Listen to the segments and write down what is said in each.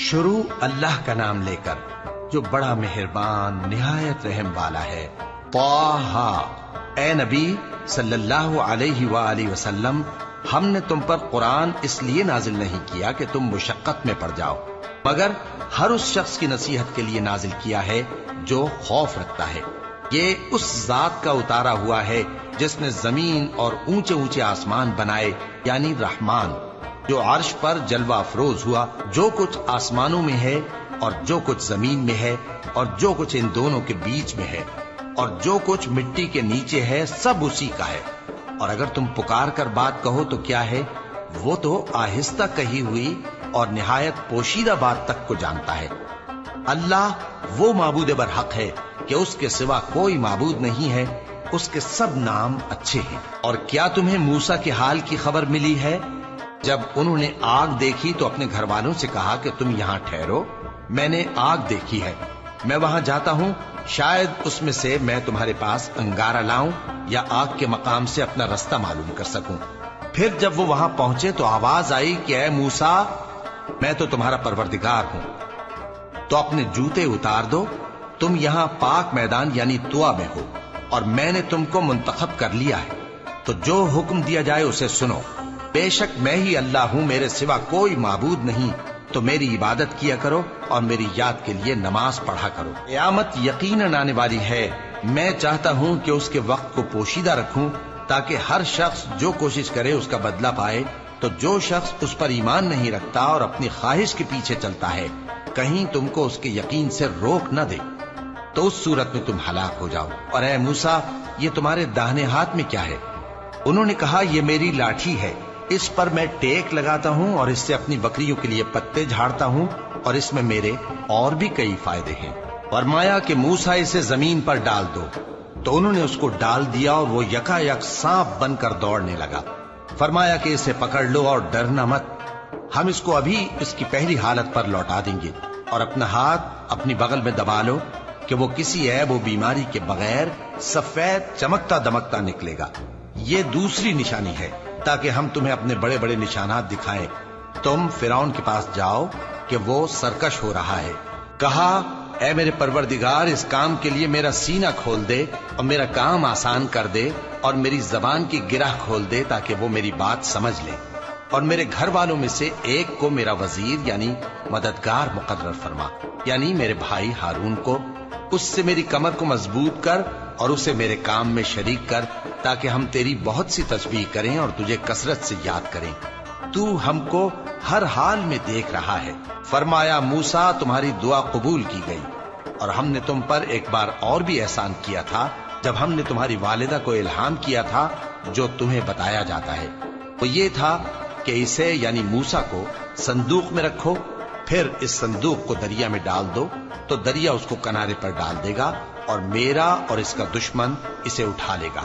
شروع اللہ کا نام لے کر جو بڑا مہربان نہایت رحم والا ہے۔ طٰہٰ، اے نبی صلی اللہ علیہ وآلہ وسلم، ہم نے تم پر قرآن اس لیے نازل نہیں کیا کہ تم مشقت میں پڑ جاؤ، مگر ہر اس شخص کی نصیحت کے لیے نازل کیا ہے جو خوف رکھتا ہے۔ یہ اس ذات کا اتارا ہوا ہے جس نے زمین اور اونچے اونچے آسمان بنائے، یعنی رحمان، جو عرش پر جلوہ افروز ہوا۔ جو کچھ آسمانوں میں ہے اور جو کچھ زمین میں ہے اور جو کچھ ان دونوں کے بیچ میں ہے اور جو کچھ مٹی کے نیچے ہے، سب اسی کا ہے۔ اور اگر تم پکار کر بات کہو تو کیا ہے، وہ تو آہستہ کہی ہوئی اور نہایت پوشیدہ بات تک کو جانتا ہے۔ اللہ وہ معبود برحق ہے کہ اس کے سوا کوئی معبود نہیں ہے، اس کے سب نام اچھے ہیں۔ اور کیا تمہیں موسیٰ کے حال کی خبر ملی ہے؟ جب انہوں نے آگ دیکھی تو اپنے گھر والوں سے کہا کہ تم یہاں ٹھہرو، میں نے آگ دیکھی ہے، میں وہاں جاتا ہوں، شاید اس میں سے میں تمہارے پاس انگارہ لاؤں یا آگ کے مقام سے اپنا رستہ معلوم کر سکوں۔ پھر جب وہ وہاں پہنچے تو آواز آئی کہ اے موسیٰ، میں تو تمہارا پروردگار ہوں، تو اپنے جوتے اتار دو، تم یہاں پاک میدان یعنی طویٰ میں ہو، اور میں نے تم کو منتخب کر لیا ہے، تو جو حکم دیا جائے اسے سنو۔ بے شک میں ہی اللہ ہوں، میرے سوا کوئی معبود نہیں، تو میری عبادت کیا کرو اور میری یاد کے لیے نماز پڑھا کرو۔ قیامت یقیناً آنے والی ہے، میں چاہتا ہوں کہ اس کے وقت کو پوشیدہ رکھوں تاکہ ہر شخص جو کوشش کرے اس کا بدلہ پائے۔ تو جو شخص اس پر ایمان نہیں رکھتا اور اپنی خواہش کے پیچھے چلتا ہے، کہیں تم کو اس کے یقین سے روک نہ دے، تو اس صورت میں تم ہلاک ہو جاؤ۔ اور اے موسیٰ، یہ تمہارے داہنے ہاتھ میں کیا ہے؟ انہوں نے کہا، یہ میری لاٹھی ہے، اس پر میں ٹیک لگاتا ہوں اور اس سے اپنی بکریوں کے لیے پتے جھاڑتا ہوں، اور اس میں میرے اور بھی کئی فائدے ہیں۔ فرمایا کہ موسیٰ اسے زمین پر ڈال دو، تو انہوں نے اس کو ڈال دیا اور وہ یکا یک سانپ بن کر دوڑنے لگا۔ فرمایا کہ اسے پکڑ لو اور ڈرنا مت، ہم اس کو ابھی اس کی پہلی حالت پر لوٹا دیں گے، اور اپنا ہاتھ اپنی بغل میں دبا لو کہ وہ کسی عیب و بیماری کے بغیر سفید چمکتا دمکتا نکلے گا۔ یہ دوسری نشانی ہے تاکہ ہم تمہیں اپنے بڑے بڑے نشانات دکھائیں۔ تم فرعون کے پاس جاؤ کہ وہ سرکش ہو رہا ہے۔ کہا، اے میرے پروردگار، اس کام کے لیے میرا سینہ کھول دے اور میرا کام آسان کر دے، اور میری زبان کی گرہ کھول دے تاکہ وہ میری بات سمجھ لے، اور میرے گھر والوں میں سے ایک کو میرا وزیر یعنی مددگار مقرر فرما، یعنی میرے بھائی ہارون کو۔ اس سے میری کمر کو مضبوط کر اور اسے میرے کام میں شریک کر، تاکہ ہم تیری بہت سی تسبیح کریں اور تجھے کثرت سے یاد کریں۔ تو ہم کو ہر حال میں دیکھ رہا ہے۔ فرمایا، موسیٰ، تمہاری دعا قبول کی گئی، اور ہم نے تم پر ایک بار اور بھی احسان کیا تھا جب ہم نے تمہاری والدہ کو الہام کیا تھا جو تمہیں بتایا جاتا ہے۔ وہ یہ تھا کہ اسے یعنی موسیٰ کو صندوق میں رکھو، پھر اس صندوق کو دریا میں ڈال دو، تو دریا اس کو کنارے پر ڈال دے گا، اور میرا اور اس کا دشمن اسے اٹھا لے گا۔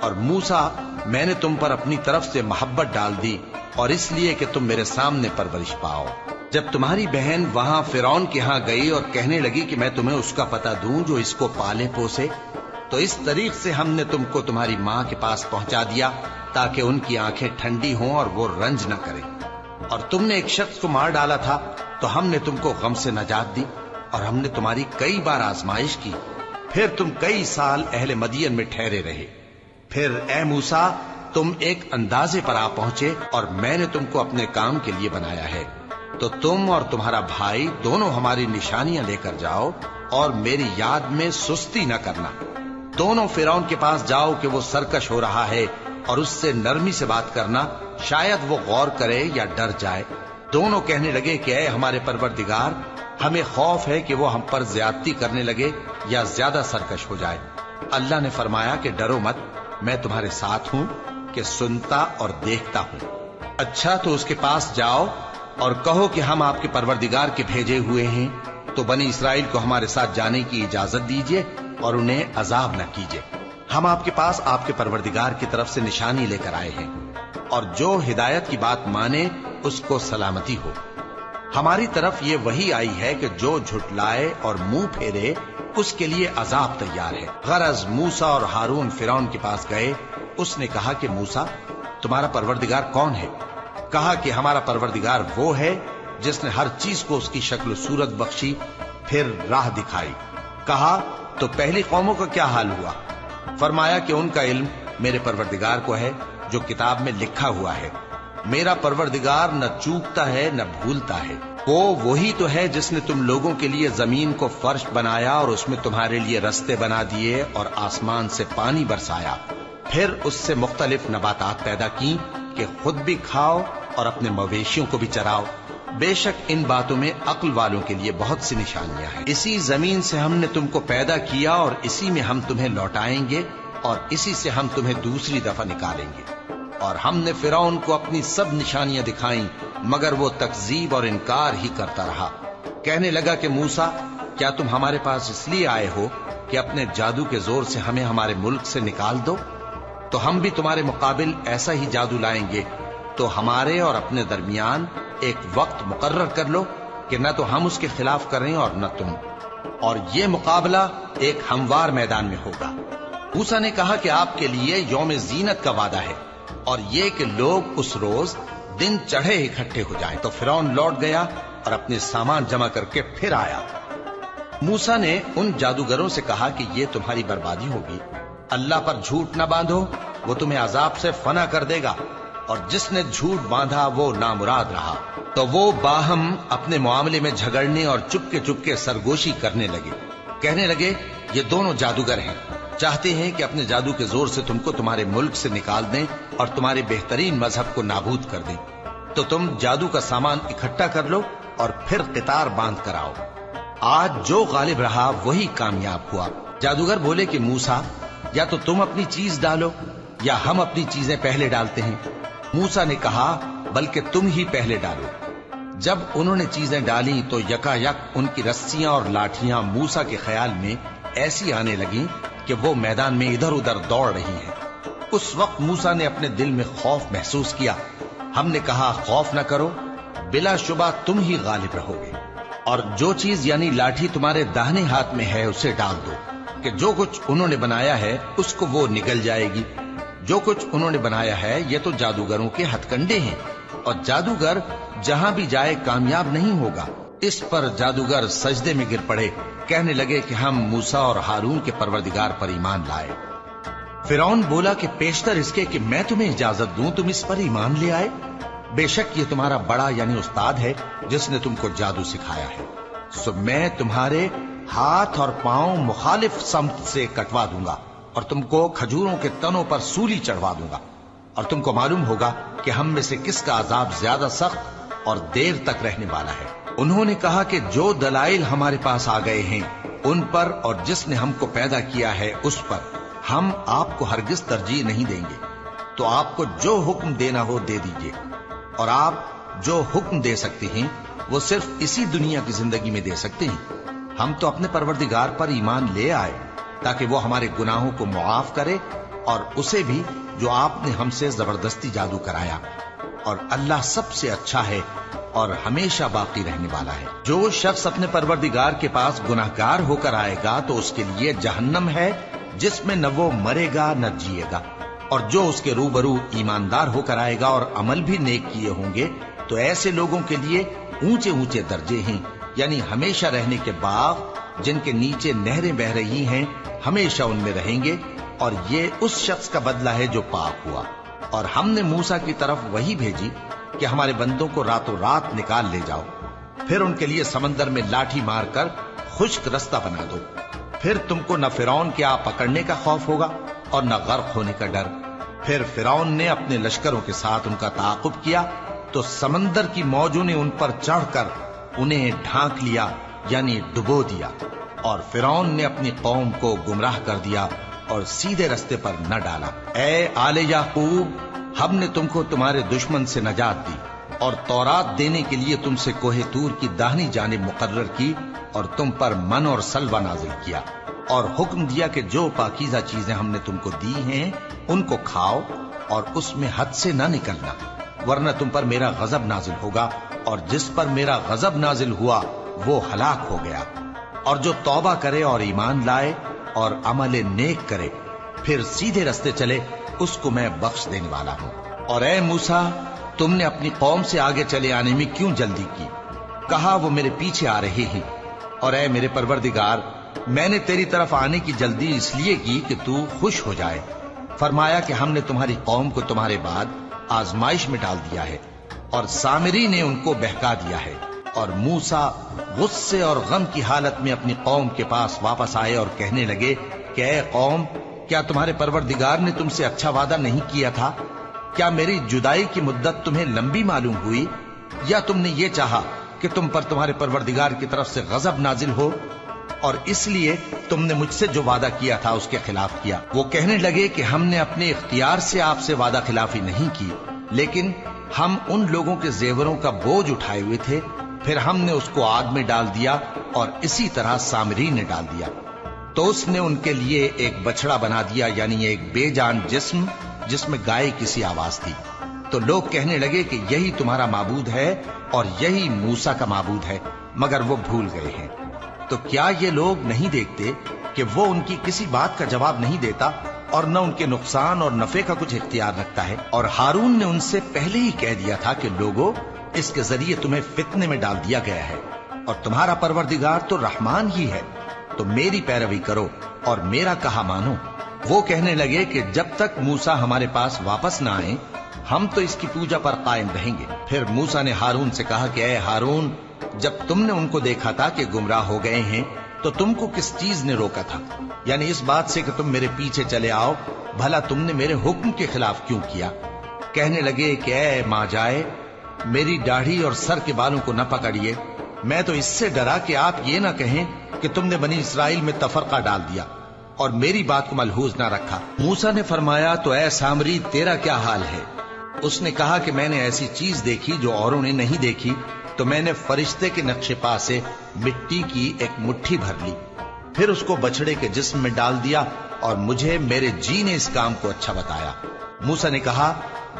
اور موسیٰ، میں نے تم پر اپنی طرف سے محبت ڈال دی، اور اس لیے کہ تم میرے سامنے پرورش پاؤ۔ جب تمہاری بہن وہاں فرعون کے ہاں گئی اور کہنے لگی کہ میں تمہیں اس کا پتہ دوں جو اس کو پالے پوسے، تو اس طریق سے ہم نے تم کو تمہاری ماں کے پاس پہنچا دیا تاکہ ان کی آنکھیں ٹھنڈی ہوں اور وہ رنج نہ کرے۔ اور تم نے ایک شخص کو مار ڈالا تھا تو ہم نے تم کو غم سے نجات دی، اور ہم نے تمہاری کئی بار آزمائش کی، پھر تم کئی سال اہل مدین میں ٹھہرے رہے۔ پھر اے موسیٰ، تم ایک اندازے پر آ پہنچے، اور میں نے تم کو اپنے کام کے لیے بنایا ہے، تو تم اور تمہارا بھائی دونوں ہماری نشانیاں لے کر جاؤ، اور میری یاد میں سستی نہ کرنا۔ دونوں فرعون کے پاس جاؤ کہ وہ سرکش ہو رہا ہے، اور اس سے نرمی سے بات کرنا، شاید وہ غور کرے یا ڈر جائے۔ دونوں کہنے لگے کہ اے ہمارے پروردگار، ہمیں خوف ہے کہ وہ ہم پر زیادتی کرنے لگے یا زیادہ سرکش ہو جائے۔ اللہ نے فرمایا کہ ڈرو مت، میں تمہارے ساتھ ہوں کہ سنتا اور دیکھتا ہوں۔ اچھا، تو اس کے پاس جاؤ اور کہو کہ ہم آپ کے پروردگار کے بھیجے ہوئے ہیں، تو بنی اسرائیل کو ہمارے ساتھ جانے کی اجازت دیجیے اور انہیں عذاب نہ کیجیے۔ ہم آپ کے پاس آپ کے پروردگار کی طرف سے نشانی لے کر آئے ہیں، اور جو ہدایت کی بات مانے اس کو سلامتی ہو۔ ہماری طرف یہ وحی آئی ہے کہ جو جھٹلائے اور منہ پھیرے اس کے لیے عذاب تیار ہے۔ غرض موسیٰ اور ہارون فرعون کے پاس گئے۔ اس نے کہا کہ موسیٰ، تمہارا پروردگار کون ہے؟ کہا کہ ہمارا پروردگار وہ ہے جس نے ہر چیز کو اس کی شکل و صورت بخشی، پھر راہ دکھائی۔ کہا تو پہلی قوموں کا کیا حال ہوا؟ فرمایا کہ ان کا علم میرے پروردگار کو ہے جو کتاب میں لکھا ہوا ہے۔ میرا پروردگار نہ چوکتا ہے نہ بھولتا ہے۔ وہ وہی تو ہے جس نے تم لوگوں کے لیے زمین کو فرش بنایا اور اس میں تمہارے لیے رستے بنا دیے اور آسمان سے پانی برسایا، پھر اس سے مختلف نباتات پیدا کی کہ خود بھی کھاؤ اور اپنے مویشیوں کو بھی چراؤ۔ بے شک ان باتوں میں عقل والوں کے لیے بہت سی نشانیاں ہیں۔ اسی زمین سے ہم نے تم کو پیدا کیا اور اسی میں ہم تمہیں لوٹائیں گے اور اسی سے ہم تمہیں دوسری دفعہ نکالیں گے۔ اور ہم نے فرعون کو اپنی سب نشانیاں دکھائیں، مگر وہ تکذیب اور انکار ہی کرتا رہا۔ کہنے لگا کہ موسیٰ، کیا تم ہمارے پاس اس لیے آئے ہو کہ اپنے جادو کے زور سے ہمیں ہمارے ملک سے نکال دو؟ تو ہم بھی تمہارے مقابل ایسا ہی جادو لائیں گے، تو ہمارے اور اپنے درمیان ایک وقت مقرر کر لو کہ نہ تو ہم اس کے خلاف کریں اور نہ تم، اور یہ مقابلہ ایک ہموار میدان میں ہوگا۔ موسیٰ نے کہا کہ آپ کے لیے یوم زینت کا وعدہ ہے، اور یہ کہ لوگ اس روز دن چڑھے اکٹھے ہو جائیں۔ تو فرعون لوٹ گیا اور اپنے سامان جمع کر کے پھر آیا۔ موسیٰ نے ان جادوگروں سے کہا کہ یہ تمہاری بربادی ہوگی، اللہ پر جھوٹ نہ باندھو، وہ تمہیں عذاب سے فنا کر دے گا، اور جس نے جھوٹ باندھا وہ نامراد رہا۔ تو وہ باہم اپنے معاملے میں جھگڑنے اور چپ کے سرگوشی کرنے لگے۔ کہنے لگے یہ دونوں جادوگر ہیں، چاہتے ہیں کہ اپنے جادو کے زور سے تم کو تمہارے ملک سے نکال دیں اور تمہارے بہترین مذہب کو نابود کر دیں۔ تو تم جادو کا سامان اکٹھا کر لو اور پھر قطار باندھ کر آؤ۔ آج جو غالب رہا وہی کامیاب ہوا۔ جادوگر بولے کہ موسیٰ، یا تو تم اپنی چیز ڈالو یا ہم اپنی چیزیں پہلے ڈالتے ہیں۔ موسیٰ نے کہا بلکہ تم ہی پہلے ڈالو۔ جب انہوں نے چیزیں ڈالی تو یکا یک ان کی رسیاں اور لاٹھیاں موسیٰ کے خیال میں ایسی آنے لگیں کہ وہ میدان میں ادھر ادھر دوڑ رہی ہیں۔ اس وقت موسیٰ نے اپنے دل میں خوف محسوس کیا۔ ہم نے کہا خوف نہ کرو، بلا شبہ تم ہی غالب رہو گے، اور جو چیز یعنی لاٹھی تمہارے داہنے ہاتھ میں ہے اسے ڈال دو کہ جو کچھ انہوں نے بنایا ہے اس کو وہ نگل جائے گی۔ جو کچھ انہوں نے بنایا ہے یہ تو جادوگروں کے ہتھ کنڈے ہیں، اور جادوگر جہاں بھی جائے کامیاب نہیں ہوگا۔ اس پر جادوگر سجدے میں گر پڑے، کہنے لگے کہ ہم موسیٰ اور ہارون کے پروردگار پر ایمان لائے۔ فرعون بولا کہ پیشتر اس کے کہ میں تمہیں اجازت دوں تم اس پر ایمان لے آئے؟ بے شک یہ تمہارا بڑا یعنی استاد ہے جس نے تم کو جادو سکھایا ہے۔ سو میں تمہارے ہاتھ اور پاؤں مخالف سمت سے کٹوا دوں گا اور تم کو کھجوروں کے تنوں پر سولی چڑھوا دوں گا، اور تم کو معلوم ہوگا کہ ہم میں سے کس کا عذاب زیادہ سخت اور دیر تک رہنے والا ہے۔ انہوں نے کہا کہ جو دلائل ہمارے پاس آ گئے ہیں ان پر اور جس نے ہم کو پیدا کیا ہے اس پر ہم آپ کو ہرگز ترجیح نہیں دیں گے، تو آپ کو جو حکم دینا ہو دے دیجیے، اور آپ جو حکم دے سکتے ہیں وہ صرف اسی دنیا کی زندگی میں دے سکتے ہیں۔ ہم تو اپنے پروردگار پر ایمان لے آئے تاکہ وہ ہمارے گناہوں کو معاف کرے اور اسے بھی جو آپ نے ہم سے زبردستی جادو کرایا، اور اللہ سب سے اچھا ہے اور ہمیشہ باقی رہنے والا ہے۔ جو شخص اپنے پروردگار کے پاس گناہگار ہو کر آئے گا تو اس کے لیے جہنم ہے جس میں نہ وہ مرے گا نہ جیے گا، اور جو اس کے روبرو ایماندار ہو کر آئے گا اور عمل بھی نیک کیے ہوں گے تو ایسے لوگوں کے لیے اونچے اونچے درجے ہیں، یعنی ہمیشہ رہنے کے باغ جن کے نیچے نہریں بہ رہی ہیں، ہمیشہ ان میں رہیں گے، اور یہ اس شخص کا بدلہ ہے جو پاک ہوا۔ اور ہم نے موسیٰ کی طرف وہی بھیجی کہ ہمارے بندوں کو راتوں رات نکال لے جاؤ، پھر ان کے لیے سمندر میں لاٹھی مار کر خشک رستہ بنا دو، پھر تم کو نہ فرعون کے آ پکڑنے کا خوف ہوگا اور نہ غرق ہونے کا ڈر۔ پھر فرعون نے اپنے لشکروں کے ساتھ ان کا تعاقب کیا تو سمندر کی موجوں نے ان پر چڑھ کر انہیں ڈھانک لیا، یعنی ڈبو دیا، اور فرعون نے اپنی قوم کو گمراہ کر دیا اور سیدھے رستے پر نہ ڈالا۔ اے آل یعقوب، ہم نے تم کو تمہارے دشمن سے نجات دی اور تورات دینے کے لیے تم سے کوہ طور کی داہنی جانب مقرر کی، اور تم پر من اور سلوہ نازل کیا، اور حکم دیا کہ جو پاکیزہ چیزیں ہم نے تم کو دی ہیں ان کو کھاؤ اور اس میں حد سے نہ نکلنا، ورنہ تم پر میرا غضب نازل ہوگا، اور جس پر میرا غضب نازل ہوا وہ ہلاک ہو گیا۔ اور جو توبہ کرے اور ایمان لائے اور عمل نیک کرے پھر سیدھے رستے چلے اس کو میں بخش دینے والا ہوں۔ اور اے موسیٰ، تم نے اپنی قوم سے آگے چلے آنے میں کیوں جلدی کی؟ کہا وہ میرے پیچھے آ رہے ہیں، اور اے میرے پروردگار میں نے تیری طرف آنے کی جلدی اس لیے کی کہ تو خوش ہو جائے۔ فرمایا کہ ہم نے تمہاری قوم کو تمہارے بعد آزمائش میں ڈال دیا ہے، اور سامری نے ان کو بہکا دیا ہے۔ اور موسیٰ غصے اور غم کی حالت میں اپنی قوم کے پاس واپس آئے اور کہنے لگے کہ اے قوم، کیا تمہارے پروردگار نے تم سے اچھا وعدہ نہیں کیا تھا؟ کیا میری جدائی کی مدت تمہیں لمبی معلوم ہوئی، یا تم نے یہ چاہا کہ تم پر تمہارے پروردگار کی طرف سے غضب نازل ہو، اور اس لیے تم نے مجھ سے جو وعدہ کیا تھا اس کے خلاف کیا؟ وہ کہنے لگے کہ ہم نے اپنے اختیار سے آپ سے وعدہ خلافی نہیں کی، لیکن ہم ان لوگوں کے زیوروں کا بوجھ اٹھائے ہوئے تھے، پھر ہم نے اس کو آگ میں ڈال دیا، اور اسی طرح سامری نے ڈال دیا۔ تو اس نے ان کے لیے ایک بچڑا بنا دیا، یعنی ایک بے جان جسم جس میں گائے کسی آواز تھی۔ تو لوگ کہنے لگے کہ یہی تمہارا معبود ہے اور یہی موسیٰ کا معبود ہے، مگر وہ بھول گئے ہیں۔ تو کیا یہ لوگ نہیں دیکھتے کہ وہ ان کی کسی بات کا جواب نہیں دیتا، اور نہ ان کے نقصان اور نفع کا کچھ اختیار رکھتا ہے؟ اور ہارون نے ان سے پہلے ہی کہہ دیا تھا کہ لوگوں، اس کے ذریعے تمہیں فتنے میں ڈال دیا گیا ہے، اور تمہارا پروردگار تو رحمان ہی ہے، تو میری پیروی کرو اور میرا کہا مانو۔ وہ کہنے لگے کہ جب تک موسیٰ ہمارے پاس واپس نہ آئے ہم تو اس کی پوجا پر قائم رہیں گے۔ پھر موسیٰ نے ہارون سے کہا کہ اے ہارون، جب تم نے ان کو دیکھا تھا کہ گمراہ ہو گئے ہیں تو تم کو کس چیز نے روکا تھا؟ یعنی اس بات سے کہ تم میرے پیچھے چلے آؤ، بھلا تم نے میرے حکم کے خلاف کیوں کیا؟ کہنے لگے کہ اے ماں جائے، میری داڑھی اور سر کے بالوں کو نہ پکڑیے، میں تو اس سے ڈرا کہ آپ یہ نہ کہیں کہ تم نے بنی اسرائیل میں تفرقہ ڈال دیا اور میری بات کو ملحوظ نہ رکھا۔ موسیٰ نے فرمایا تو اے سامری تیرا کیا حال ہے؟ اس نے کہا کہ میں نے ایسی چیز دیکھی جو اوروں نے نہیں دیکھی، تو میں نے فرشتے کے نقش پا سے مٹی کی ایک مٹھی بھر لی، پھر اس کو بچڑے کے جسم میں ڈال دیا، اور مجھے میرے جی نے اس کام کو اچھا بتایا۔ موسیٰ نے کہا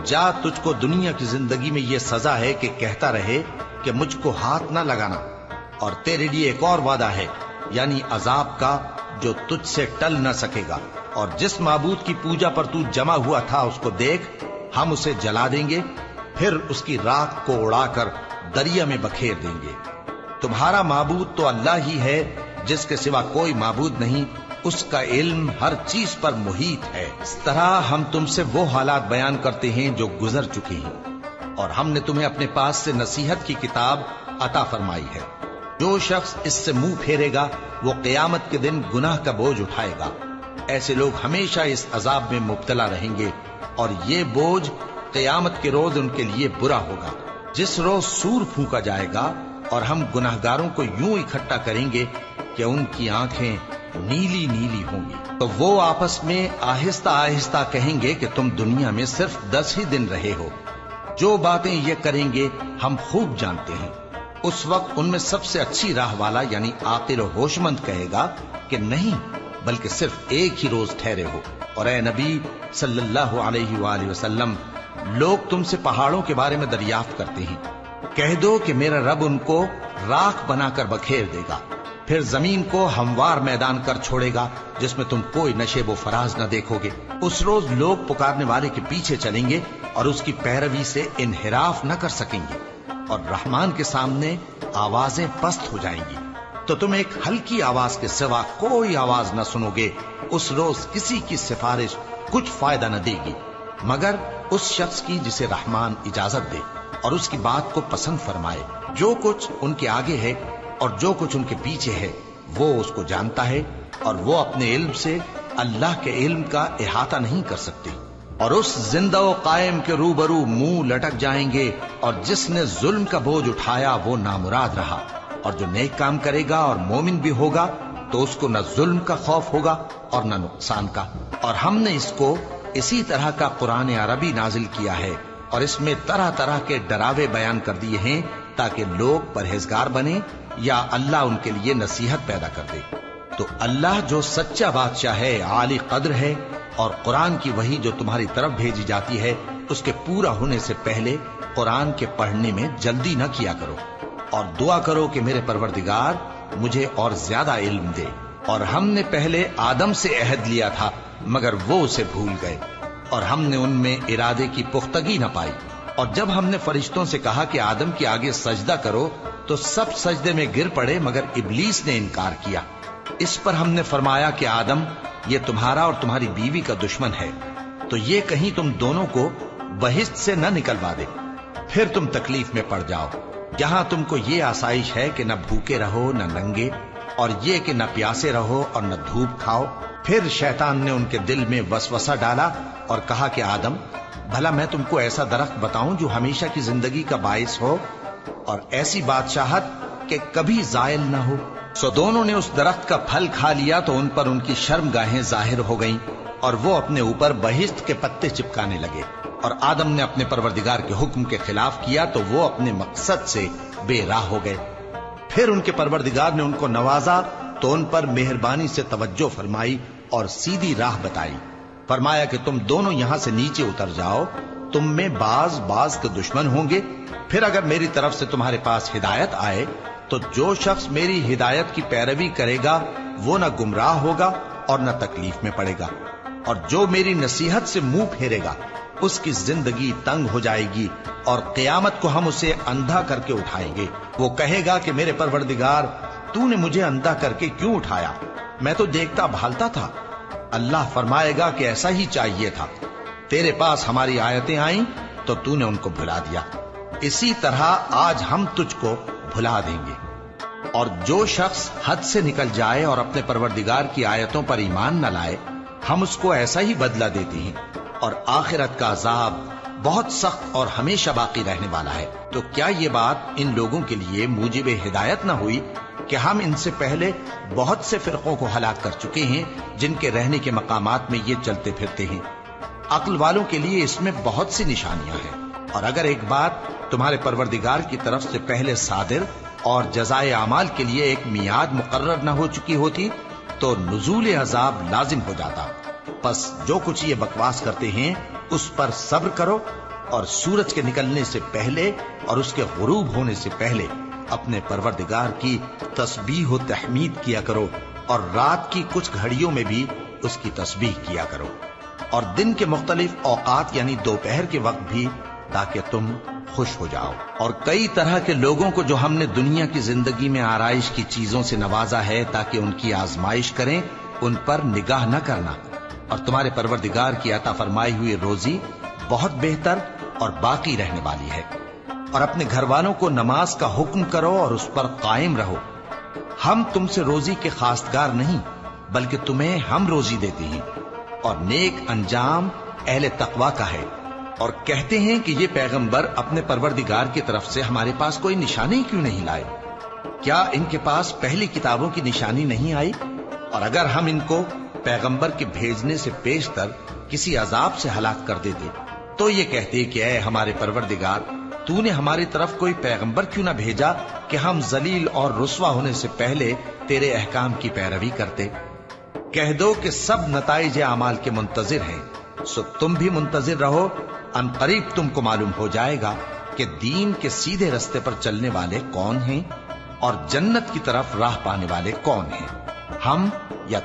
جا، تجھ کو دنیا کی زندگی میں یہ سزا ہے کہ کہتا رہے کہ مجھ کو ہاتھ نہ لگانا، اور تیرے لیے ایک اور وعدہ ہے، یعنی عذاب کا جو تجھ سے ٹل نہ سکے گا، اور جس معبود کی پوجا پر تو جمع ہوا تھا اس کو دیکھ، ہم اسے جلا دیں گے، پھر اس کی راکھ کو اڑا کر دریا میں بکھیر دیں گے۔ تمہارا معبود تو اللہ ہی ہے، جس کے سوا کوئی معبود نہیں، اس کا علم ہر چیز پر محیط ہے۔ اس طرح ہم تم سے وہ حالات بیان کرتے ہیں جو گزر چکے ہیں، اور ہم نے تمہیں اپنے پاس سے نصیحت کی کتاب عطا فرمائی ہے۔ جو شخص اس سے منہ پھیرے گا وہ قیامت کے دن گناہ کا بوجھ اٹھائے گا۔ ایسے لوگ ہمیشہ اس عذاب میں مبتلا رہیں گے، اور یہ بوجھ قیامت کے روز ان کے لیے برا ہوگا، جس روز سور پھونکا جائے گا، اور ہم گناہگاروں کو یوں اکٹھا کریں گے کہ ان کی آنکھیں نیلی نیلی ہوں گی۔ تو وہ آپس میں آہستہ آہستہ کہیں گے کہ تم دنیا میں صرف 10 ہی دن رہے ہو، جو باتیں یہ کریں گے ہم خوب جانتے ہیں۔ اس وقت ان میں سب سے اچھی راہ والا یعنی عاقل و ہوش مند کہے گا کہ نہیں، بلکہ صرف ایک ہی روز ٹھہرے ہو۔ اور اے نبی صلی اللہ علیہ وآلہ وسلم، لوگ تم سے پہاڑوں کے بارے میں دریافت کرتے ہیں، کہہ دو کہ میرا رب ان کو راکھ بنا کر بکھیر دے گا، پھر زمین کو ہموار میدان کر چھوڑے گا جس میں تم کوئی نشیب و فراز نہ دیکھو گے۔ اس روز لوگ پکارنے والے کے پیچھے چلیں گے اور اس کی پیروی سے انحراف نہ کر سکیں گے، اور رحمان کے سامنے آوازیں پست ہو جائیں گی، تو تم ایک ہلکی آواز کے سوا کوئی آواز نہ سنو گے۔ اس روز کسی کی سفارش کچھ فائدہ نہ دے گی مگر اس شخص کی جسے رحمان اجازت دے اور اس کی بات کو پسند فرمائے۔ جو کچھ ان کے آگے ہے اور جو کچھ ان کے پیچھے ہے وہ اس کو جانتا ہے، اور وہ اپنے علم سے اللہ کے علم کا احاطہ نہیں کر سکتے۔ اور اس زندہ و قائم کے روبرو منہ لٹک جائیں گے، اور جس نے ظلم کا بوجھ اٹھایا وہ نامراد رہا، اور جو نیک کام کرے گا اور مومن بھی ہوگا تو اس کو نہ ظلم کا خوف ہوگا اور نہ نقصان کا۔ اور ہم نے اس کو اسی طرح کا قرآن عربی نازل کیا ہے، اور اس میں طرح طرح کے ڈراوے بیان کر دیے ہیں تاکہ لوگ پرہیزگار بنیں یا اللہ ان کے لیے نصیحت پیدا کر دے۔ تو اللہ جو سچا بادشاہ ہے، عالی قدر ہے، اور قرآن کی وحی جو تمہاری طرف بھیجی جاتی ہے اس کے پورا ہونے سے پہلے قرآن کے پڑھنے میں جلدی نہ کیا کرو، اور دعا کرو کہ میرے پروردگار مجھے اور زیادہ علم دے۔ اور ہم نے پہلے آدم سے عہد لیا تھا مگر وہ اسے بھول گئے، اور ہم نے ان میں ارادے کی پختگی نہ پائی۔ اور جب ہم نے فرشتوں سے کہا کہ آدم کے آگے سجدہ کرو تو سب سجدے میں گر پڑے مگر ابلیس نے انکار کیا۔ اس پر ہم نے فرمایا کہ آدم، یہ تمہارا اور تمہاری بیوی کا دشمن ہے، تو یہ کہیں تم دونوں کو بہشت سے نہ نکلوا دے، پھر تم تکلیف میں پڑ جاؤ۔ یہاں تم کو یہ آسائش ہے کہ نہ بھوکے رہو نہ ننگے، اور یہ کہ نہ پیاسے رہو اور نہ دھوپ کھاؤ۔ پھر شیطان نے ان کے دل میں وسوسہ ڈالا اور کہا کہ آدم، بھلا میں تم کو ایسا درخت بتاؤں جو ہمیشہ کی زندگی کا باعث ہو اور ایسی بادشاہت کہ کبھی زائل نہ ہو؟ سو دونوں نے اس درخت کا پھل کھا لیا تو ان پر ان کی شرم گاہیں ظاہر ہو گئیں، اور وہ اپنے اوپر بہشت کے پتے چپکانے لگے۔ اور آدم نے اپنے پروردگار کے حکم کے خلاف کیا تو وہ اپنے مقصد سے بے راہ ہو گئے۔ پھر ان کے پروردگار نے ان کو نوازا تو ان پر مہربانی سے توجہ فرمائی اور سیدھی راہ بتائی۔ فرمایا کہ تم دونوں یہاں سے نیچے اتر جاؤ، تم میں بعض کے دشمن ہوں گے، پھر اگر میری طرف سے تمہارے پاس ہدایت آئے تو جو شخص میری ہدایت کی پیروی کرے گا وہ نہ گمراہ ہوگا اور نہ تکلیف میں پڑے گا، اور جو میری نصیحت سے منہ پھیرے گا اس کی زندگی تنگ ہو جائے گی، اور قیامت کو ہم اسے اندھا کر کے اٹھائیں گے۔ وہ کہے گا کہ میرے پروردگار، تو نے مجھے اندھا کر کے کیوں اٹھایا؟ میں تو دیکھتا بھالتا تھا۔ اللہ فرمائے گا کہ ایسا ہی چاہیے تھا، تیرے پاس ہماری آیتیں آئیں تو تو نے ان کو بھلا دیا، اسی طرح آج ہم تجھ کو بھلا دیں گے۔ اور جو شخص حد سے نکل جائے اور اپنے پروردگار کی آیتوں پر ایمان نہ لائے، ہم اس کو ایسا ہی بدلہ دیتے ہیں، اور آخرت کا عذاب بہت سخت اور ہمیشہ باقی رہنے والا ہے۔ تو کیا یہ بات ان لوگوں کے لیے موجب ہدایت نہ ہوئی کہ ہم ان سے پہلے بہت سے فرقوں کو ہلاک کر چکے ہیں جن کے رہنے کے مقامات میں یہ چلتے پھرتے ہیں؟ عقل والوں کے لیے اس میں بہت سی نشانیاں ہیں، اور اگر ایک بات تمہارے پروردگار کی طرف سے پہلے صادر اور جزائے اعمال کے لیے ایک میعاد مقرر نہ ہو چکی ہوتی تو نزول عذاب لازم ہو جاتا۔ پس جو کچھ یہ بکواس کرتے ہیں اس پر صبر کرو، اور سورج کے نکلنے سے پہلے اور اس کے غروب ہونے سے پہلے اپنے پروردگار کی تسبیح و تحمید کیا کرو، اور رات کی کچھ گھڑیوں میں بھی اس کی تسبیح کیا کرو، اور دن کے مختلف اوقات یعنی دوپہر کے وقت بھی، تاکہ تم خوش ہو جاؤ۔ اور کئی طرح کے لوگوں کو جو ہم نے دنیا کی زندگی میں آرائش کی چیزوں سے نوازا ہے تاکہ ان کی آزمائش کریں، ان پر نگاہ نہ کرنا، اور تمہارے پروردگار کی عطا فرمائی ہوئی روزی بہت بہتر اور باقی رہنے والی ہے۔ اور اپنے گھر والوں کو نماز کا حکم کرو اور اس پر قائم رہو۔ ہم تم سے روزی کے خواستگار نہیں، بلکہ تمہیں ہم روزی دیتے ہیں، اور نیک انجام اہل تقوی کا ہے۔ اور کہتے ہیں کہ یہ پیغمبر اپنے پروردگار کی طرف سے ہمارے پاس کوئی نشانی کیوں نہیں لائے؟ کیا ان کے پاس پہلی کتابوں کی نشانی نہیں آئی؟ اور اگر ہم ان کو پیغمبر کے بھیجنے سے پیشتر کسی عذاب سے ہلاک کر دیتے تو یہ کہتے کہ اے ہمارے پروردگار، تو نے ہماری طرف کوئی پیغمبر کیوں نہ بھیجا کہ ہم ذلیل اور رسوا ہونے سے پہلے تیرے احکام کی پیروی کرتے۔ کہہ دو کہ سب نتائج اعمال کے منتظر ہیں، سو تم بھی منتظر رہو، ان قریب تم کو معلوم ہو جائے گا کہ دین کے سیدھے رستے پر چلنے والے کون ہیں اور جنت کی طرف راہ پانے والے کون ہیں۔ ہم یا